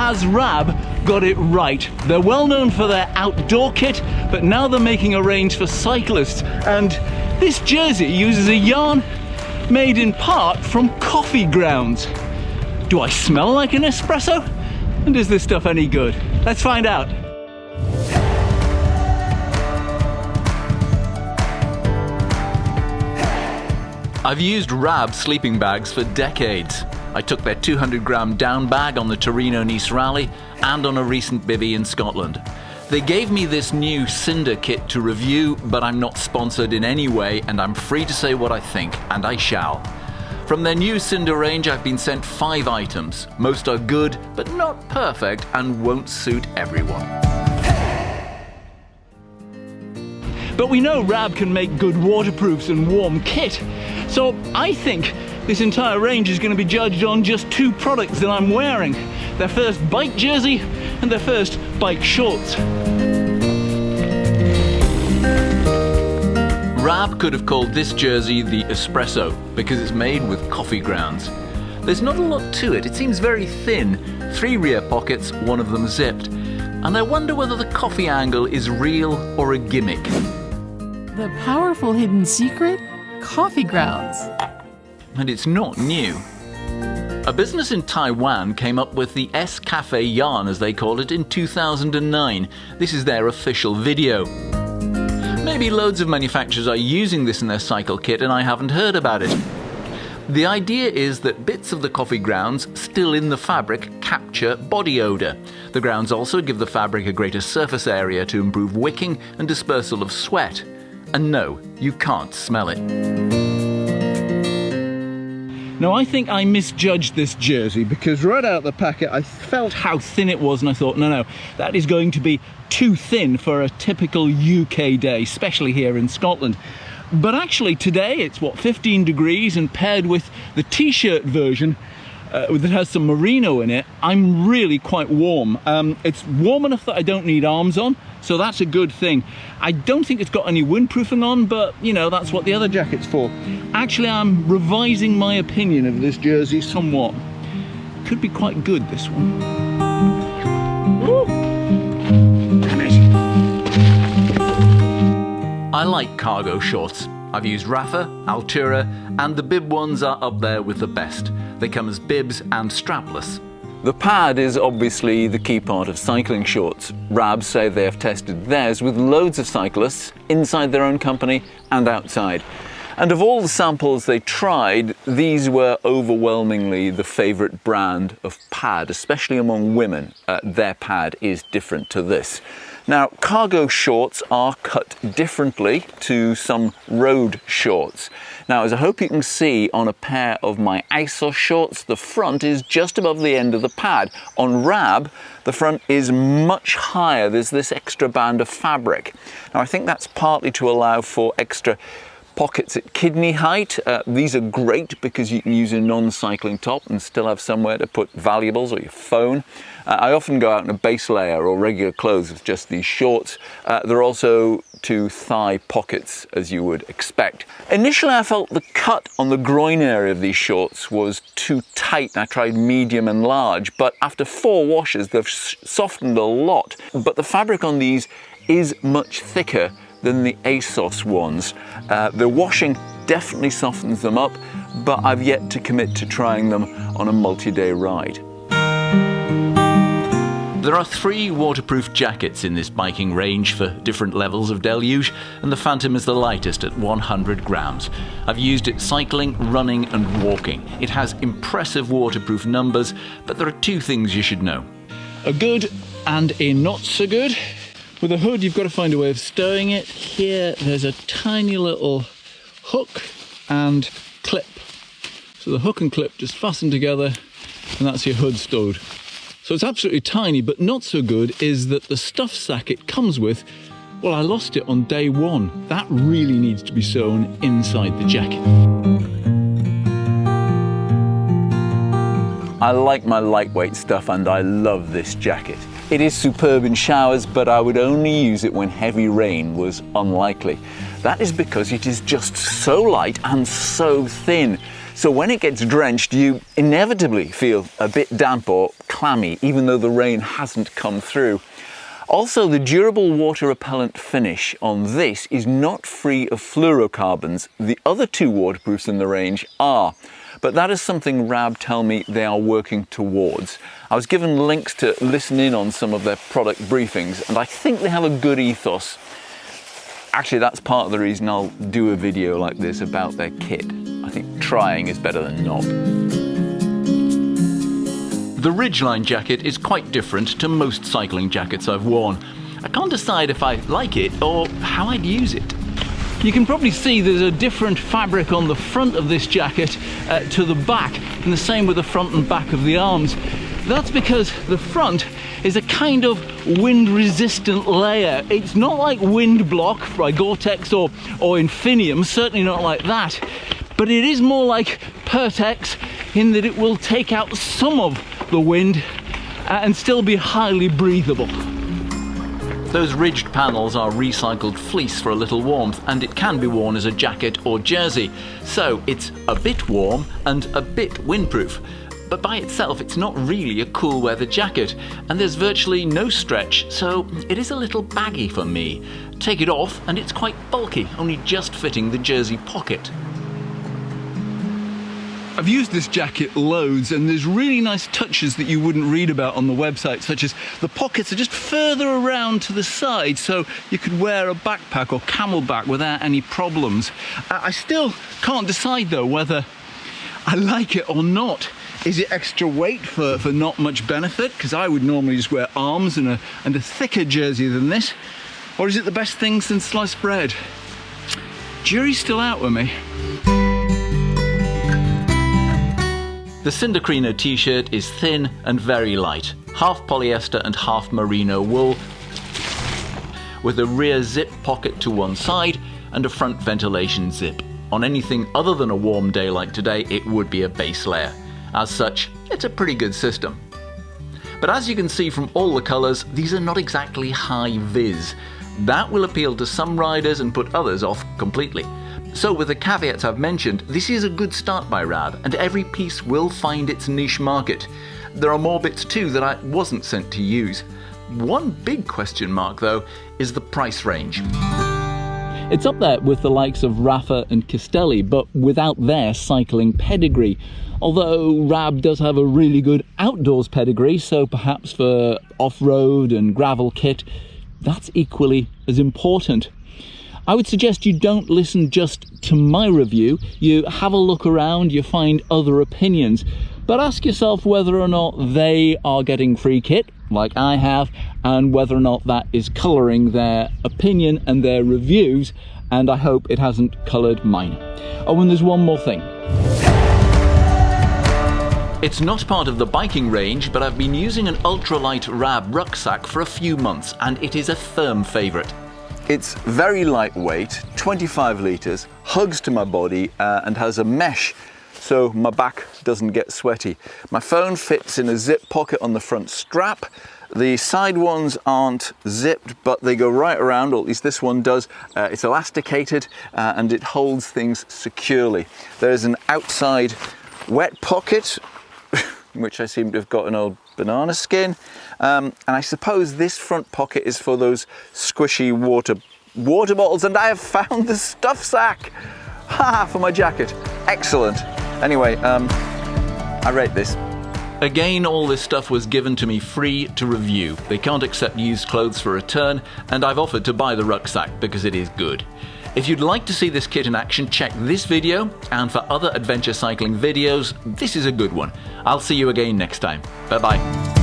has Rab got it right? They're well known for their outdoor kit, but now they're making a range for cyclists. And this jersey uses a yarn made in part from coffee grounds. Do I smell like an espresso? And is this stuff any good? Let's find out. I've used Rab sleeping bags for decades. I took their 200-gram down bag on the Torino-Nice rally and on a recent bivvy in Scotland. They gave me this new Cinder kit to review, but I'm not sponsored in any way and I'm free to say what I think, and I shall. From their new Cinder range, I've been sent 5 items. Most are good, but not perfect and won't suit everyone. But we know Rab can make good waterproofs and warm kit. So I think this entire range is going to be judged on just 2 products that I'm wearing. Their first bike jersey and their first bike shorts. Rab could have called this jersey the Espresso because it's made with coffee grounds. There's not a lot to it. It seems very thin. 3 rear pockets, one of them zipped. And I wonder whether the coffee angle is real or a gimmick. The powerful hidden secret? Coffee grounds. And it's not new. A business in Taiwan came up with the S-Cafe yarn, as they call it, in 2009. This is their official video. Maybe loads of manufacturers are using this in their cycle kit and I haven't heard about it. The idea is that bits of the coffee grounds still in the fabric capture body odour. The grounds also give the fabric a greater surface area to improve wicking and dispersal of sweat. And no, you can't smell it. Now I think I misjudged this jersey because right out of the packet I felt how thin it was and I thought, no, that is going to be too thin for a typical UK day, especially here in Scotland. But actually today it's 15 degrees, and paired with the t-shirt version that has some merino in it, I'm really quite warm. It's warm enough that I don't need arms on, so that's a good thing. I don't think it's got any windproofing on, but you know, that's what the other jacket's for. Actually, I'm revising my opinion of this jersey somewhat. Could be quite good, this one. Ooh. Damn it. I like cargo shorts. I've used Rafa, Altura, and the bib ones are up there with the best. They come as bibs and strapless. The pad is obviously the key part of cycling shorts. Rab say they have tested theirs with loads of cyclists inside their own company and outside. And of all the samples they tried, these were overwhelmingly the favourite brand of pad, especially among women. Their pad is different to this. Now, cargo shorts are cut differently to some road shorts. Now, as I hope you can see on a pair of my ASOS shorts, the front is just above the end of the pad. On Rab, the front is much higher. There's this extra band of fabric. Now, I think that's partly to allow for extra pockets at kidney height. These are great because you can use a non-cycling top and still have somewhere to put valuables or your phone. I often go out in a base layer or regular clothes with just these shorts. There are also 2 thigh pockets, as you would expect. Initially, I felt the cut on the groin area of these shorts was too tight. I tried medium and large, but after 4 washes, they've softened a lot. But the fabric on these is much thicker than the ASOS ones. The washing definitely softens them up, but I've yet to commit to trying them on a multi-day ride. There are 3 waterproof jackets in this biking range for different levels of deluge, and the Phantom is the lightest at 100 grams. I've used it cycling, running and walking. It has impressive waterproof numbers, but there are 2 things you should know. A good and a not so good. With a hood, you've got to find a way of stowing it. Here, there's a tiny little hook and clip. So the hook and clip just fasten together, and that's your hood stowed. So it's absolutely tiny, but not so good is that the stuff sack it comes with, well, I lost it on day 1. That really needs to be sewn inside the jacket. I like my lightweight stuff and I love this jacket. It is superb in showers, but I would only use it when heavy rain was unlikely. That is because it is just so light and so thin. So when it gets drenched, you inevitably feel a bit damp or clammy, even though the rain hasn't come through. Also, the durable water repellent finish on this is not free of fluorocarbons. The other two waterproofs in the range are, but that is something RAB tell me they are working towards. I was given links to listen in on some of their product briefings, and I think they have a good ethos. Actually, that's part of the reason I'll do a video like this about their kit. I think trying is better than not. The Ridgeline jacket is quite different to most cycling jackets I've worn. I can't decide if I like it or how I'd use it. You can probably see there's a different fabric on the front of this jacket to the back, and the same with the front and back of the arms. That's because the front is a kind of wind-resistant layer. It's not like Wind Block by Gore-Tex or Infinium, certainly not like that, but it is more like Pertex in that it will take out some of the wind and still be highly breathable. Those ridged panels are recycled fleece for a little warmth, and it can be worn as a jacket or jersey, so it's a bit warm and a bit windproof. But by itself it's not really a cool weather jacket, and there's virtually no stretch, so it is a little baggy for me. Take it off and it's quite bulky, only just fitting the jersey pocket. I've used this jacket loads, and there's really nice touches that you wouldn't read about on the website, such as the pockets are just further around to the side, so you could wear a backpack or camelback without any problems. I still can't decide though whether I like it or not. Is it extra weight for not much benefit? Because I would normally just wear arms and a thicker jersey than this. Or is it the best thing since sliced bread? Jury's still out with me. The Cinder t-shirt is thin and very light, half polyester and half merino wool, with a rear zip pocket to one side and a front ventilation zip. On anything other than a warm day like today, it would be a base layer. As such, it's a pretty good system. But as you can see from all the colours, these are not exactly high vis. That will appeal to some riders and put others off completely. So with the caveats I've mentioned, this is a good start by RAB, and every piece will find its niche market. There are more bits too that I wasn't sent to use. One big question mark though is the price range. It's up there with the likes of Rafa and Castelli, but without their cycling pedigree. Although RAB does have a really good outdoors pedigree, so perhaps for off-road and gravel kit, that's equally as important. I would suggest you don't listen just to my review, you have a look around, you find other opinions, but ask yourself whether or not they are getting free kit, like I have, and whether or not that is colouring their opinion and their reviews, and I hope it hasn't coloured mine. Oh, and there's one more thing. It's not part of the biking range, but I've been using an ultralight RAB rucksack for a few months, and it is a firm favourite. It's very lightweight, 25 litres, hugs to my body and has a mesh so my back doesn't get sweaty. My phone fits in a zip pocket on the front strap. The side ones aren't zipped, but they go right around, or at least this one does. It's elasticated and it holds things securely. There's an outside wet pocket, which I seem to have got an old banana skin. And I suppose this front pocket is for those squishy water bottles, and I have found the stuff sack for my jacket. Excellent. Anyway, I rate this. Again, all this stuff was given to me free to review. They can't accept used clothes for return, and I've offered to buy the rucksack because it is good. If you'd like to see this kit in action, check this video, and for other adventure cycling videos, this is a good one. I'll see you again next time. Bye bye.